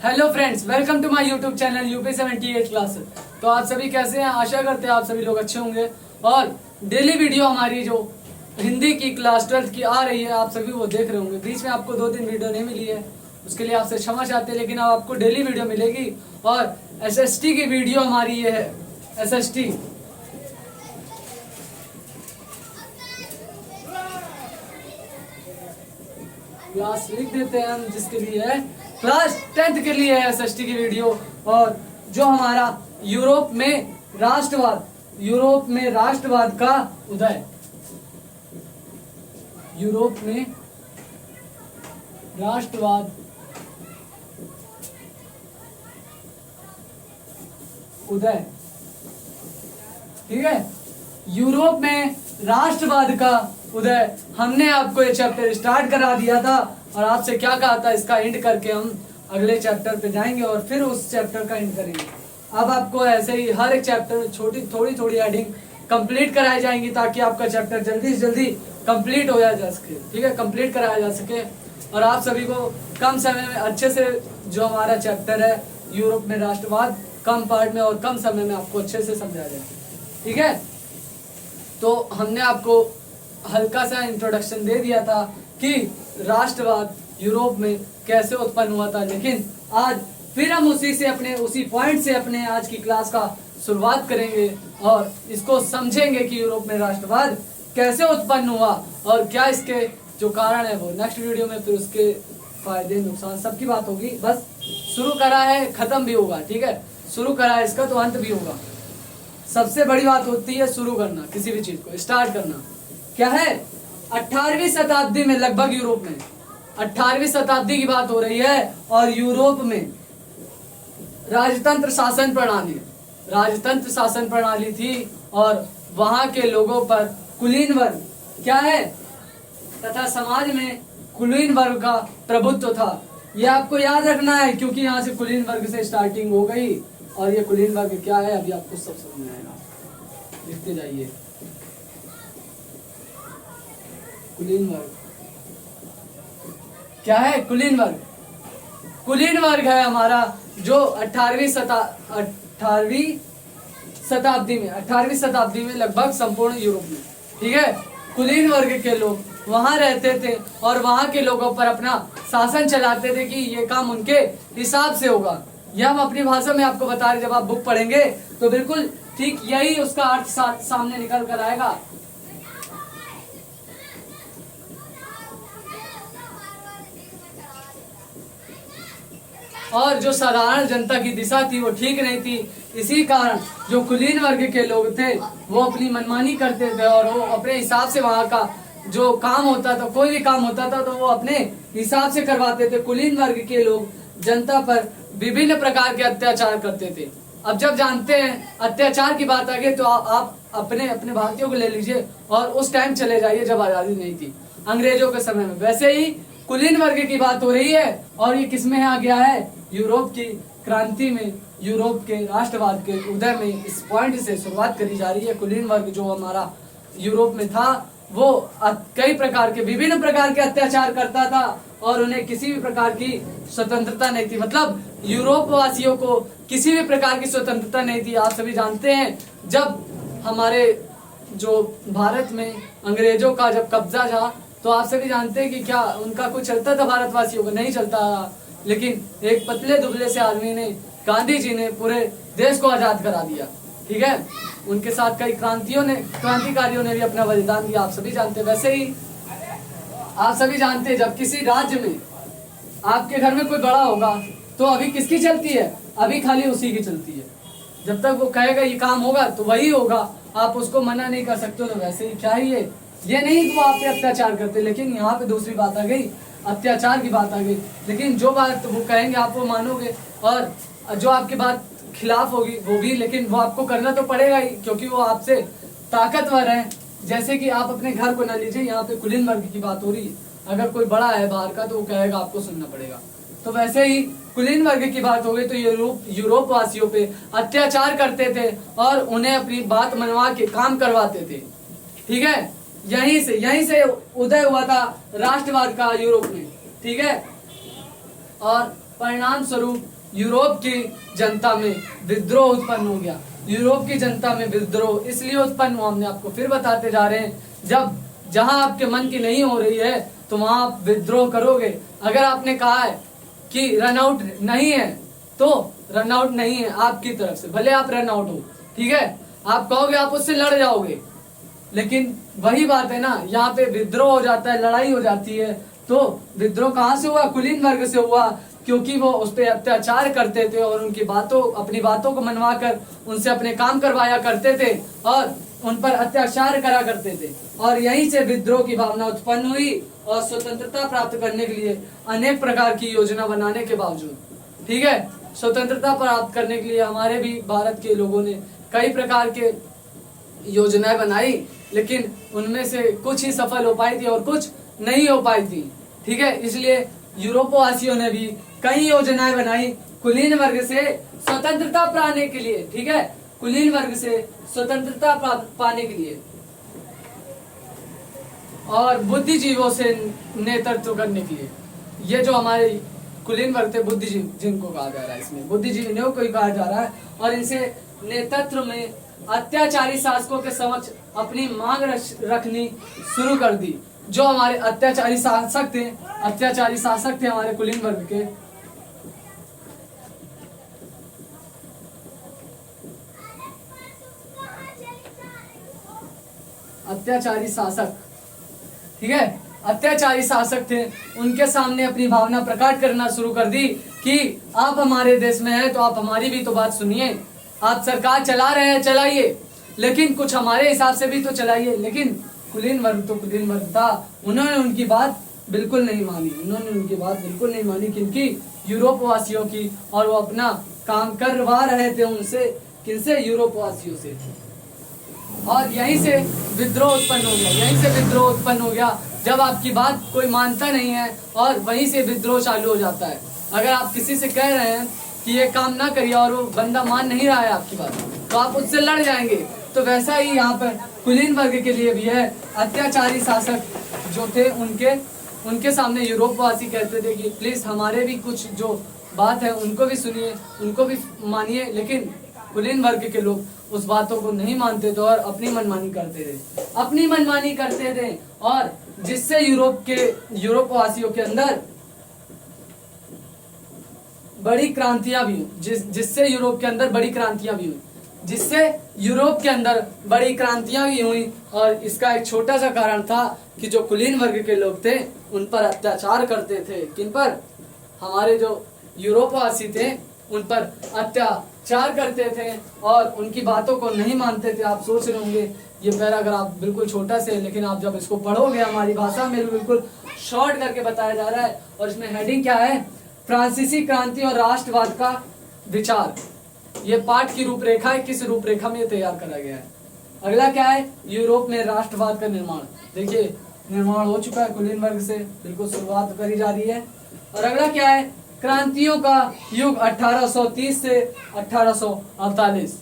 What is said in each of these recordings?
Hello friends, welcome to my YouTube channel UP 78 class. तो आप सभी कैसे हैं? आशा करते हैं आप सभी लोग अच्छे होंगे। और डेली वीडियो हमारी जो हिंदी की क्लास 12th की आ रही है, आप सभी वो देख रहे होंगे। बीच में आपको 2-3 वीडियो नहीं मिली है, उसके लिए आपसे क्षमा चाहते हैं, लेकिन अब आपको डेली वीडियो मिलेगी। और SST की वीडियो हमारी ये है। SST क्लास लिख देते हैं हम, जिसके लिए है क्लास 10th के लिए है SST की वीडियो। और जो हमारा यूरोप में राष्ट्रवाद का उदय, यूरोप में राष्ट्रवाद उदय, ठीक है। यूरोप में राष्ट्रवाद का उदय, हमने आपको ये चैप्टर स्टार्ट करा दिया था और आपसे क्या कहा था, इसका एंड करके हम अगले चैप्टर पे जाएंगे और फिर उस चैप्टर का एंड करेंगे। अब आपको ऐसे ही हर एक चैप्टर में थोड़ी एडिंग कंप्लीट कराई जाएंगी, ताकि आपका चैप्टर जल्दी से जल्दी कंप्लीट हो जा सके, ठीक है, कंप्लीट कराया जा सके। और आप सभी को कम समय में अच्छे से जो हमारा चैप्टर है यूरोप में राष्ट्रवाद, कम पार्ट में और कम समय में आपको अच्छे से समझाया जाए, ठीक है। तो हमने आपको हल्का सा इंट्रोडक्शन दे दिया था कि राष्ट्रवाद यूरोप में कैसे उत्पन्न हुआ था, लेकिन आज फिर हम उसी पॉइंट से अपने आज की क्लास का शुरुआत करेंगे और इसको समझेंगे कि यूरोप में राष्ट्रवाद कैसे उत्पन्न हुआ और क्या इसके जो कारण है वो नेक्स्ट वीडियो में, फिर उसके फायदे नुकसान सबकी बात होगी। बस शुरू करा है, खत्म भी होगा, ठीक है। शुरू करा है इसका तो अंत भी होगा। सबसे बड़ी बात होती है शुरू करना, किसी भी चीज को स्टार्ट करना। क्या है? 18वीं शताब्दी में लगभग यूरोप में 18वीं शताब्दी की बात हो रही है और यूरोप में राजतंत्र शासन प्रणाली थी और वहां के लोगों पर कुलीन वर्ग क्या है तथा समाज में कुलीन वर्ग का प्रभुत्व था। यह आपको याद रखना है, क्योंकि यहाँ से कुलीन वर्ग से स्टार्टिंग हो गई और ये कुलीन वर्ग क्या है अभी आपको सब समझ में आएगा। लिखते जाइए, कुलीन वर्ग क्या है? कुलीन वर्ग है हमारा जो 18वीं शताब्दी में लगभग संपूर्ण यूरोप में, ठीक है, कुलीन वर्ग के लोग वहां रहते थे और वहां के लोगों पर अपना शासन चलाते थे कि ये काम उनके हिसाब से होगा। यह हम अपनी भाषा में आपको बता रहे, जब आप बुक पढ़ेंगे तो बिल्कुल ठीक यही उसका अर्थ सामने निकल कर आएगा। और जो साधारण जनता की दिशा थी वो ठीक नहीं थी। इसी कारण जो कुलीन वर्ग के लोग थे वो अपनी मनमानी करते थे और वो अपने हिसाब से वहां का जो काम होता था, कोई भी काम होता था तो वो अपने हिसाब से करवाते थे। कुलीन वर्ग के लोग जनता पर विभिन्न प्रकार के अत्याचार करते थे। अब जब जानते हैं अत्याचार की बात आ गई तो आप अपने भारतीयों को ले लीजिए और उस टाइम चले जाइए जब आजादी नहीं थी, अंग्रेजों के समय में। वैसे ही कुलीन वर्ग की बात हो रही है और ये किसमें आ गया है? यूरोप की क्रांति में, यूरोप के राष्ट्रवाद के उदय में इस पॉइंट से शुरुआत करी जा रही है। कुलीन वर्ग जो हमारा यूरोप में था वो कई प्रकार के विभिन्न प्रकार के अत्याचार करता था और उन्हें किसी भी प्रकार की स्वतंत्रता नहीं थी। मतलब यूरोप वासियों को किसी भी प्रकार की स्वतंत्रता नहीं थी। आप सभी जानते हैं जब हमारे जो भारत में अंग्रेजों का जब कब्जा था तो आप सभी जानते हैं कि क्या उनका कुछ चलता था? भारतवासियों को नहीं चलता था। लेकिन एक पतले दुबले से आदमी ने, गांधी जी ने पूरे देश को आजाद करा दिया, ठीक है। उनके साथ कई क्रांतिकारियों ने भी अपना बलिदान दिया, आप सभी जानते हैं। वैसे ही आप सभी जानते हैं जब किसी राज्य में आपके घर में कोई बड़ा होगा तो अभी किसकी चलती है? अभी खाली उसी की चलती है। जब तक वो कहेगा ये काम होगा तो वही होगा, आप उसको मना नहीं कर सकते। तो वैसे ही क्या ही है, ये नहीं कि वो आप पे अत्याचार करते, लेकिन यहाँ पे दूसरी बात आ गई, अत्याचार की बात आ गई। लेकिन जो बात वो कहेंगे आप वो मानोगे और जो आपकी बात खिलाफ होगी वो भी, लेकिन वो आपको करना तो पड़ेगा ही, क्योंकि वो आपसे ताकतवर है। जैसे कि आप अपने घर को न लीजिए, यहाँ पे कुलीन वर्ग की बात हो रही है। अगर कोई बड़ा है बाहर का तो वो कहेगा आपको सुनना पड़ेगा। तो वैसे ही कुलीन वर्ग की बात हो गई तो यूरोप वासियों पे अत्याचार करते थे और उन्हें अपनी बात मनवा के काम करवाते थे, ठीक है। यहीं से उदय हुआ था राष्ट्रवाद का यूरोप में, ठीक है। और परिणाम स्वरूप यूरोप की जनता में विद्रोह उत्पन्न हो गया। यूरोप की जनता में विद्रोह इसलिए उत्पन्न हुआ, हमने आपको फिर बताते जा रहे हैं, जब जहां आपके मन की नहीं हो रही है तो वहां आप विद्रोह करोगे। अगर आपने कहा है कि रन आउट नहीं है तो रन आउट नहीं है आपकी तरफ से, भले आप रन आउट हो, ठीक है, आप कहोगे आप उससे लड़ जाओगे, लेकिन वही बात है ना, यहाँ पे विद्रोह हो जाता है, लड़ाई हो जाती है। तो विद्रोह कहाँ से हुआ? कुलीन वर्ग से हुआ, क्योंकि वो उस पर अत्याचार करते थे और उनकी बातों अपनी बातों को मनवा कर उनसे अपने काम करवाया करते थे और उन पर अत्याचार करा करते थे। और यहीं से विद्रोह की भावना उत्पन्न हुई और स्वतंत्रता प्राप्त करने के लिए अनेक प्रकार की योजना बनाने के बावजूद, ठीक है, स्वतंत्रता प्राप्त करने के लिए हमारे भी भारत के लोगों ने कई प्रकार के योजनाएं बनाई, लेकिन उनमें से कुछ ही सफल हो पाई थी और कुछ नहीं हो पाई थी, ठीक है। इसलिए यूरोपवासियों ने भी कई योजनाएं बनाई कुलीन वर्ग से स्वतंत्रता पाने के लिए, ठीक है, कुलीन वर्ग से स्वतंत्रता पाने के लिए और बुद्धिजीवों से नेतृत्व करने के लिए। ये जो हमारे कुलीन वर्ग थे, बुद्धिजीव जिनको कहा जा रहा है, इसमें बुद्धिजीवियों को ही कहा जा रहा है, और इनसे नेतृत्व में अत्याचारी शासकों के समक्ष अपनी मांग रखनी शुरू कर दी। जो हमारे अत्याचारी शासक थे हमारे कुलीन वर्ग के, अत्याचारी शासक, ठीक है, अत्याचारी शासक थे, उनके सामने अपनी भावना प्रकट करना शुरू कर दी कि आप हमारे देश में हैं तो आप हमारी भी तो बात सुनिए। आप सरकार चला रहे हैं, चलाइए, लेकिन कुछ हमारे हिसाब से भी तो चलाइए। लेकिन कुलीन वर्ग तो कुलीन वर्ग था, उन्होंने उनकी बात बिल्कुल नहीं मानी, क्योंकि यूरोप वासियों की, और वो अपना काम करवा रहे थे उनसे, किनसे? यूरोप वासियों से। और यहीं से विद्रोह उत्पन्न हो गया, जब आपकी बात कोई मानता नहीं है और वहीं से विद्रोह चालू हो जाता है। अगर आप किसी से कह रहे हैं कि ये काम ना करिए और वो बंदा मान नहीं रहा है आपकी बात, तो आप उससे लड़ जाएंगे। तो वैसा ही यहाँ पर कुलीन वर्ग के लिए भी है। अत्याचारी शासक जो थे उनके सामने यूरोपवासी कहते थे कि प्लीज हमारे भी कुछ जो बात है उनको भी सुनिए, उनको भी मानिए, लेकिन कुलीन वर्ग के लोग उस बातों को नहीं मानते थे और अपनी मनमानी करते थे, और जिससे यूरोपवासियों के अंदर बड़ी क्रांतियां भी हुई, जिससे यूरोप के अंदर बड़ी क्रांतियां भी हुई। और इसका एक छोटा सा कारण था कि जो कुलीन वर्ग के लोग थे उन पर अत्याचार करते थे। किन पर? हमारे जो यूरोपवासी थे उन पर अत्याचार करते थे और उनकी बातों को नहीं मानते थे। आप सोच रहे होंगे ये पैराग्राफ बिल्कुल छोटा से, लेकिन आप जब इसको पढ़ोगे हमारी भाषा में बिल्कुल शॉर्ट करके बताया जा रहा है। और इसमें हेडिंग क्या है? फ्रांसीसी क्रांति और राष्ट्रवाद का विचार। ये पाठ की रूपरेखा है, किस रूपरेखा में तैयार करा गया है। अगला क्या है? यूरोप में राष्ट्रवाद का निर्माण। देखिए निर्माण हो चुका है कुलीन वर्ग से, बिल्कुल शुरुआत करी जा रही है। और अगला क्या है? क्रांतियों का युग 1830 से 1848,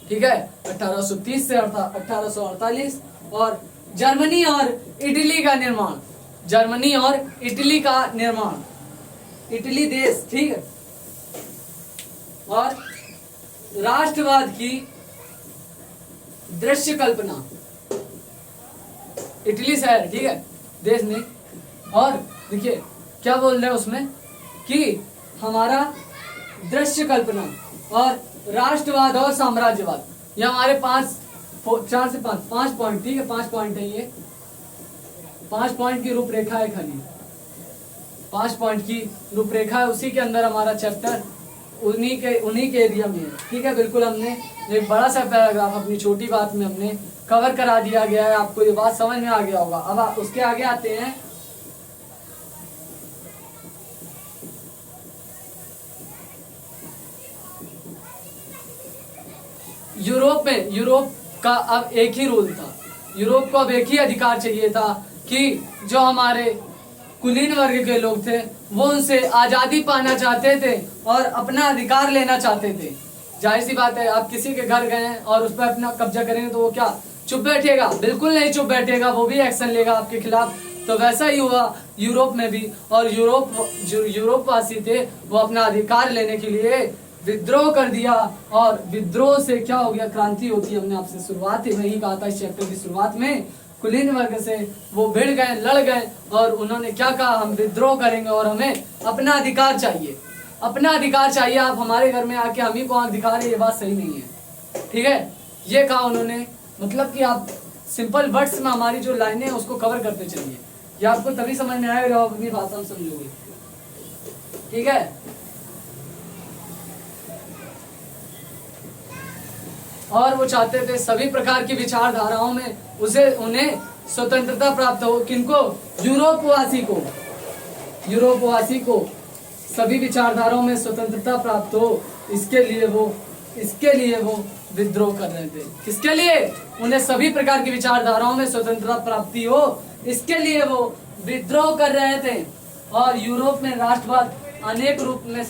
ठीक है, 1830 से 1848। और जर्मनी और इटली का निर्माण, इटली देश, ठीक है, और राष्ट्रवाद की दृश्य कल्पना, इटली शहर, ठीक है, देश नहीं। और देखिए क्या बोल रहे हैं उसमें कि हमारा दृश्य कल्पना और राष्ट्रवाद और साम्राज्यवाद, ये हमारे 5 पॉइंट, ठीक है, 5 पॉइंट है। ये 5 पॉइंट की रूपरेखा है, खाली 5 पॉइंट की रूपरेखा है। उसी के अंदर हमारा चैप्टर उन्हीं के एरिया में है, ठीक है। बिल्कुल हमने एक बड़ा सा पैराग्राफ अपनी छोटी बात में हमने कवर करा दिया गया है। आपको ये बात समझ में आ गया होगा। अब उसके आगे आते हैं। यूरोप का अब एक ही रूल था, यूरोप को अब एक ही अधिकार चाहिए था कि जो हमारे कुलीन वर्ग के लोग थे वो उनसे आजादी पाना चाहते थे और अपना अधिकार लेना चाहते थे। जाहिर सी बात है, आप किसी के घर गए और उस पर अपना कब्जा करेंगे तो वो क्या चुप बैठेगा? बिल्कुल नहीं चुप बैठेगा, वो भी एक्शन लेगा आपके खिलाफ। तो वैसा ही हुआ यूरोप में भी। और जो यूरोपवासी थे वो अपना अधिकार लेने के लिए विद्रोह कर दिया, और विद्रोह से क्या हो गया, क्रांति होती है। हमने आपसे शुरुआत ही वही कहा था इस चैप्टर की शुरुआत में, कुलीन वर्ग से वो भिड़ गए, लड़ गए, और उन्होंने क्या कहा, हम विद्रोह करेंगे और हमें अपना अधिकार चाहिए, अपना अधिकार चाहिए। आप हमारे घर में आके हम ही को आंख दिखा रहे, ये बात सही नहीं है, ठीक है। ये कहा उन्होंने, मतलब कि आप सिंपल वर्ड्स में हमारी जो लाइनें हैं उसको कवर करते चलिए, ये आपको तभी समझ में आएगा आप अपनी भाषा में समझोगे, ठीक है। और वो चाहते थे सभी प्रकार की विचारधाराओं में उन्हें स्वतंत्रता प्राप्त हो। किनको, यूरोपवासी को सभी विचारधाराओं में स्वतंत्रता प्राप्त हो। इसके लिए वो विद्रोह कर रहे थे। किसके लिए, उन्हें सभी प्रकार की विचारधाराओं में स्वतंत्रता प्राप्ति हो, इसके लिए वो विद्रोह कर रहे थे। और यूरोप में राष्ट्रवाद अनेक रूप में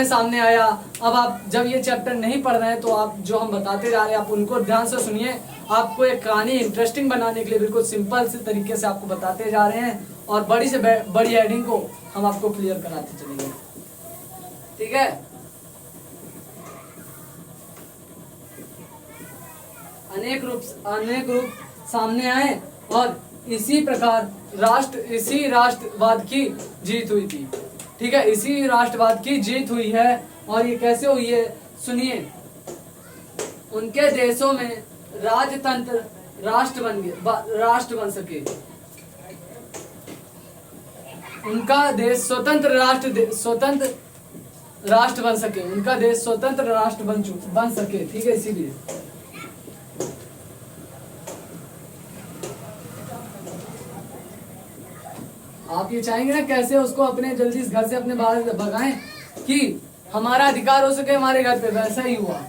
सामने आया, अब आप जब ये चैप्टर नहीं पढ़ रहे हैं तो आप जो हम बताते जा रहे हैं आप उनको ध्यान से सुनिए। आपको एक कहानी इंटरेस्टिंग बनाने के लिए बिल्कुल सिंपल से तरीके से आपको बताते जा रहे हैं, और बड़ी से बड़ी हेडिंग को हम आपको क्लियर कराते चलेंगे, ठीक है। अनेक रूप सामने आए, और इसी प्रकार इसी राष्ट्रवाद की जीत हुई थी, ठीक है। इसी राष्ट्रवाद की जीत हुई है। और ये कैसे हुई है, सुनिए। उनके देशों में राजतंत्र राष्ट्र बन सके, उनका देश स्वतंत्र राष्ट्र बन सके, उनका देश स्वतंत्र राष्ट्र बन सके, ठीक है। इसीलिए आप ये चाहेंगे ना कैसे उसको अपने जल्दी इस घर से अपने बाहर भगाएं कि हमारा अधिकार हो सके हमारे घर पे, वैसा ही हुआ,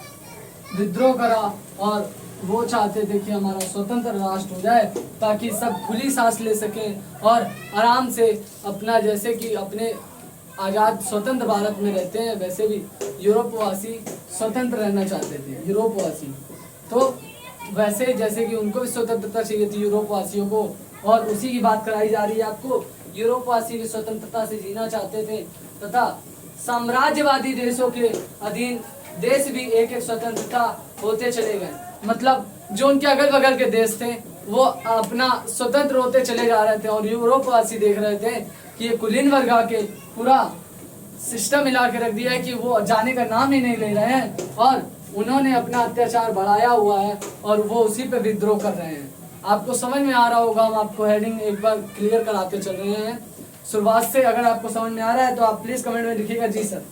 विद्रोह करा। और वो चाहते थे कि हमारा स्वतंत्र राष्ट्र हो जाए ताकि सब खुली सांस ले सकें और आराम से अपना, जैसे कि अपने आज़ाद स्वतंत्र भारत में रहते हैं वैसे भी यूरोपवासी स्वतंत्र रहना चाहते थे। यूरोपवासी तो वैसे जैसे कि उनको भी स्वतंत्रता चाहिए थी यूरोपवासियों को, और उसी की बात कराई जा रही है आपको। यूरोपवासी भी स्वतंत्रता से जीना चाहते थे, तथा साम्राज्यवादी देशों के अधीन देश भी एक एक स्वतंत्रता होते चले गए। मतलब जो उनके अगल बगल के देश थे वो अपना स्वतंत्र होते चले जा रहे थे, और यूरोपवासी देख रहे थे कि ये कुलीन वर्ग आके पूरा सिस्टम मिला के रख दिया है कि वो जाने का नाम ही नहीं ले रहे हैं, और उन्होंने अपना अत्याचार बढ़ाया हुआ है और वो उसी पे विद्रोह कर रहे हैं। आपको समझ में आ रहा होगा, हम आपको हेडिंग एक बार क्लियर कराते चल रहे हैं शुरुआत से। अगर आपको समझ में आ रहा है तो आप प्लीज कमेंट में लिखिएगा जी सर,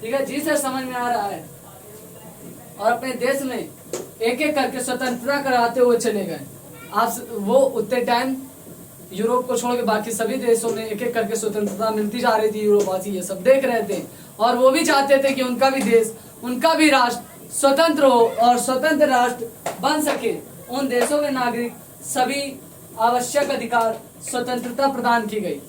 ठीक है। जी सर समझ में आ रहा है। और अपने देश में एक एक करके स्वतंत्रता कराते हुए चले गए। आप वो उतने टाइम यूरोप को छोड़ के बाकी सभी देशों में एक एक करके स्वतंत्रता मिलती जा रही थी। यूरोपवासी ये सब देख रहे थे, और वो भी चाहते थे कि उनका भी देश, उनका भी राष्ट्र स्वतंत्र हो और स्वतंत्र राष्ट्र बन सके। उन देशों के नागरिक सभी आवश्यक अधिकार स्वतंत्रता प्रदान की गई।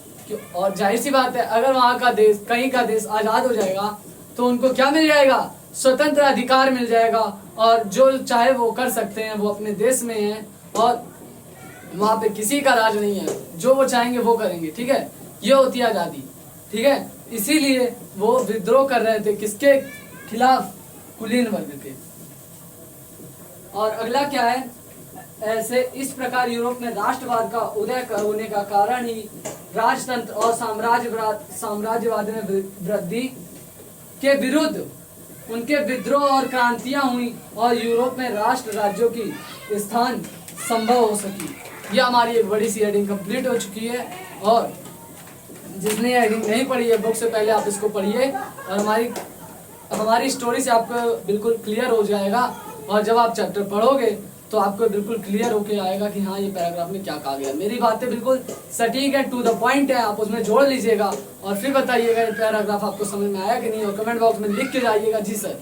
और जाहिर सी बात है, अगर वहाँ का देश, कहीं का देश आजाद हो जाएगा तो उनको क्या मिल जाएगा, स्वतंत्र अधिकार मिल जाएगा, और जो चाहे वो कर सकते हैं। वो अपने देश में हैं और वहाँ पे किसी का राज नहीं है, जो वो चाहेंगे वो करेंगे, ठीक है। ये होती है आज़ादी, ठीक है। इसीलिए वो विद्रोह कर रहे थे, किसके खिलाफ, कुलीन वर्ग के। और अगला क्या है, ऐसे इस प्रकार यूरोप में राष्ट्रवाद का उदय होने का कारण ही राजतंत्र और साम्राज्यवाद में वृद्धि के विरुद्ध उनके विद्रोह और क्रांतियां हुई, और यूरोप में राष्ट्र राज्यों की स्थान संभव हो सकी। यह हमारी एक बड़ी सी हेडिंग कंप्लीट हो चुकी है। और जिसने हेडिंग नहीं पढ़ी है बुक से, पहले आप इसको पढ़िए, और हमारी स्टोरी से आपको बिल्कुल क्लियर हो जाएगा। और जब आप चैप्टर पढ़ोगे तो आपको बिल्कुल क्लियर होके आएगा कि हाँ, ये पैराग्राफ में क्या कहा गया। मेरी बातें बिल्कुल सटीक है, टू द पॉइंट है, आप उसमें जोड़ लीजिएगा और फिर बताइएगा ये पैराग्राफ आपको समझ में आया कि नहीं, और कमेंट बॉक्स में लिख के जाइएगा जी सर।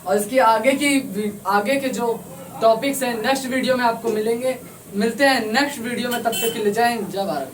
और इसकी आगे के जो टॉपिक्स हैं नेक्स्ट वीडियो में आपको मिलते हैं नेक्स्ट वीडियो में। तब तक के लिए जय हिंद, जय भारत।